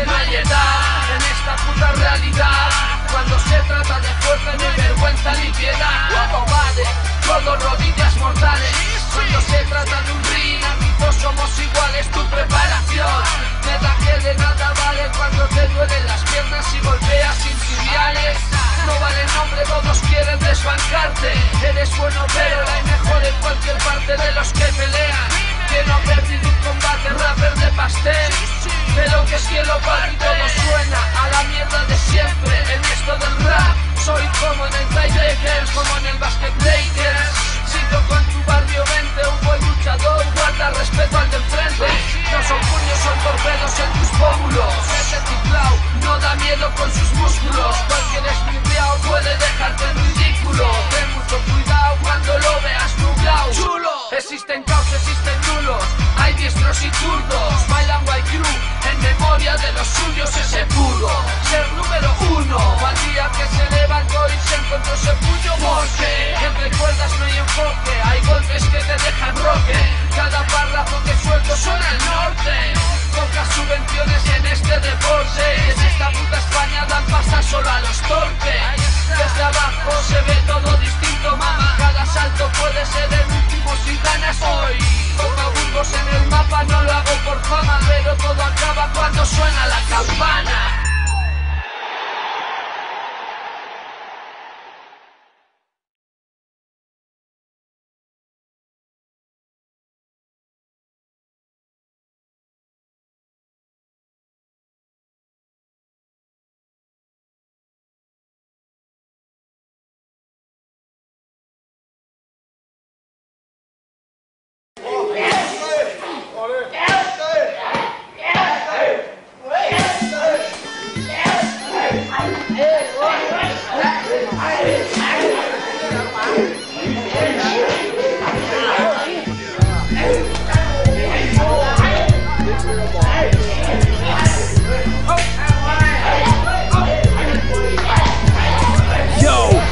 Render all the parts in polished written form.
de piedad en esta puta realidad. Cuando se trata de fuerza ni vergüenza ni piedad. Todo vale, todo rodillas mortales. Cuando se trata de un ring, aquí todos somos iguales. Tu preparación me da que de nada vale cuando te duelen las piernas y golpeas sin tibiales. No vale el nombre, todos quieren desbancarte. Eres bueno pero hay mejor en cualquier parte de los que pelean. Que no ha perdido un combate, rapper de pastel. Pero que es cielo para y todo suena a la mierda de siempre. En esto del rap soy como en el Tiebreakers, como en el Basket Lakers. Si toco en tu barrio vente un buen luchador, guarda respeto al de enfrente. No son puños, son torpedos en tus pómulos. Ese tiflau no da miedo con sus músculos. Cualquier esmirriao puede dejarte en ridículo. Ten mucho cuidado cuando lo veas nublado. Chulo, existen caos, existen nulos. Hay diestros y zurdos. Bailan White Crew en memoria de los suyos. Ese pudo ser número uno. Al día que se levantó y se encontró ese puño. Porque entre cuerdas no hay enfoque. Hay golpes que te dejan roque. Cada párrafo que suelto suena al norte. Pocas subvenciones en este deporte. En esta puta España dan pasta solo a los torpes. Desde abajo se ve todo distinto, mamá. Cada salto puede ser el último si ganas hoy. Pongo Burgos en el mapa, no lo hago por fama. Pero todo acaba cuando suena la campana.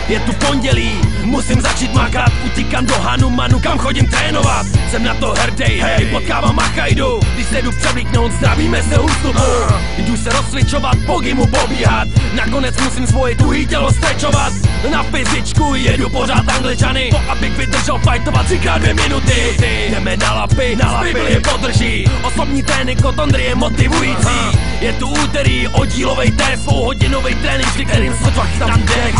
Je tu pondělí, musím začít makat. Utíkám do Hanumanu, kam chodím trénovat. Jsem na to hrdej, hej, potkávám Makaidu. Když se jdu převlíknout, zdravíme se ústupu. Jdu se rozcvičovat, po gymu pobíhat. Nakonec musím svoje tuhý tělo strečovat. Na fyzičku jedu pořád Angličany. To abych vydržel fightovat 3x2 minuty. Jdeme na lapy, Bibli podrží. Osobní trénink od Ondry je motivující. Je tu úterý, oddílovej test, dvouhodinovej trénink, při kterým sotva chytám dech.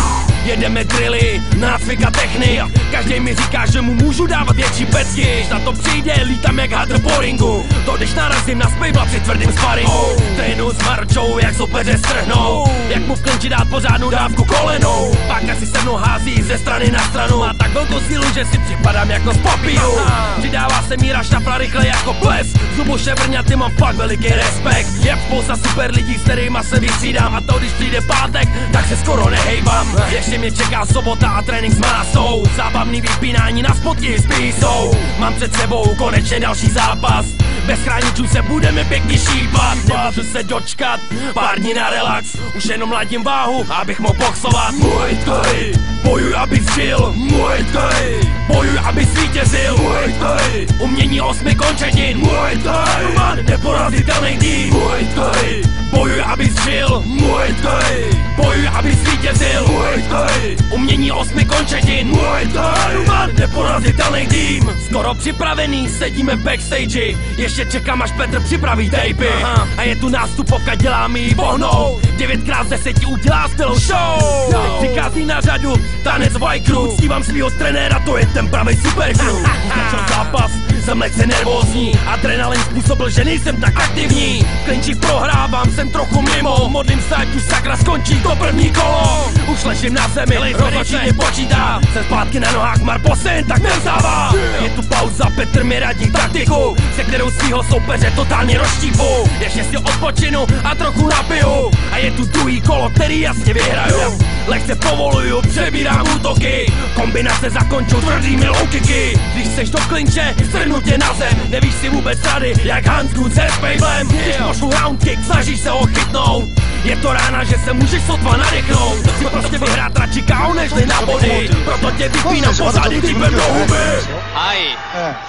Jedeme drilly, nácvik a technik. Každý mi říká, že mu můžu dávat větší pecky. Když na to přijde, lítám jak hadr po ringu. To když narazím na spejbla při tvrdým sparingu. Trénu s Marčou, jak soupeře strhnou. Jak mu v klinči dát pořádnou dávku kolenou. Pak asi se mnou hází ze strany na stranu. Má tak velkou sílu, že si připadám jako z papíru. Přidává se míra štafla rychle jako ples. Zubu šebrňaty mám fakt veliký respekt. Jak spousta super lidí, s kterýma se vystřídám. A to když přijde pátek, tak se skoro nehejbám. Ještě mě čeká sobota a trénink s másou. Zábavný vypínání na spotky s písou. Mám před sebou konečně další zápas. Bez chráničů se budeme pěkně šípat. Nemůžu se dočkat, pár dní na relax. Už jenom ladím váhu, abych mohl boxovat. Muay Thai, bojuj, abys žil. Muay Thai, bojuj, abys vítězil. Muay Thai, umění 8 končetin. Muay Thai, man, neporazitelný tým. Muay Thai, bojuj, abys žil. Muay Thai, bojuj, abys vítězil. Muay Thai, umění 8 končetin. Muay Thai, man, neporazitelný tým. Skoro připravený, sedíme v backstage. Ještě čekám, až Petr připraví tapy. A je tu nástupovka, děláme jí vohnou. 9x 10 udělá skvělou show. Teď přichází na řadu tanec White Crew. Stívám svýho trenéra, to je ten pravej supercrew. Začal zápas, jsem lehce nervózní. Adrenalin způsobil, že nejsem tak aktivní. V klinčích prohrávám, jsem trochu mimo. Modlím se, ať už sakra skončí to první kolo. Už ležím na zemi, rozhodčí mě počítá. Jsem zpátky na nohách, Marpo jen tak nevzdává. Je tu pauza, Petr mi radí taktiku, se kterou svýho soupeře totálně rozštípu. Ještě si odpočinu a trochu napiju. A je tu druhý kolo, který jasně vyhraju. Lehce povoluju, přebírám útoky. Kombinace zakonču tvrdými low kicky. Když seš do klinče, strhnu tě na zem. Nevíš si vůbec rady, jak Hans Kuhn se Spejblem. Když pošlu round kick, snažíš se ho chytnout. Je to rána, že se můžeš sotva nadechnout. Chci prostě vyhrát radši KO nežli na body. Proto tě vypínám pozady typem do huby. はい、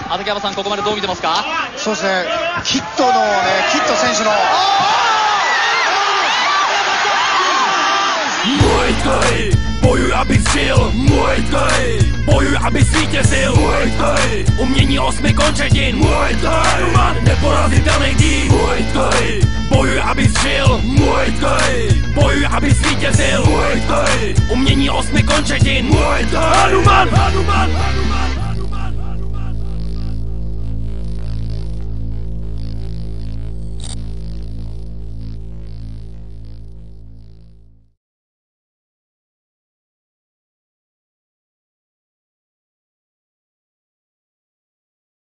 畠山さん、ここまでどう見てますか？そうですね、キッド選手の abys žil, Muay Thai. Bojuj, aby zvítězil, Muay Thai. Umění 8 končetin, Muay Thai. Hanuman, neporazitelný tým, Muay Thai. Bojuj, abys žil, Muay Thai. Bojuj, aby zvítězil, Muay Thai. Umění 8 končetin, Muay Thai. Hanuman, Hanuman, Hanuman.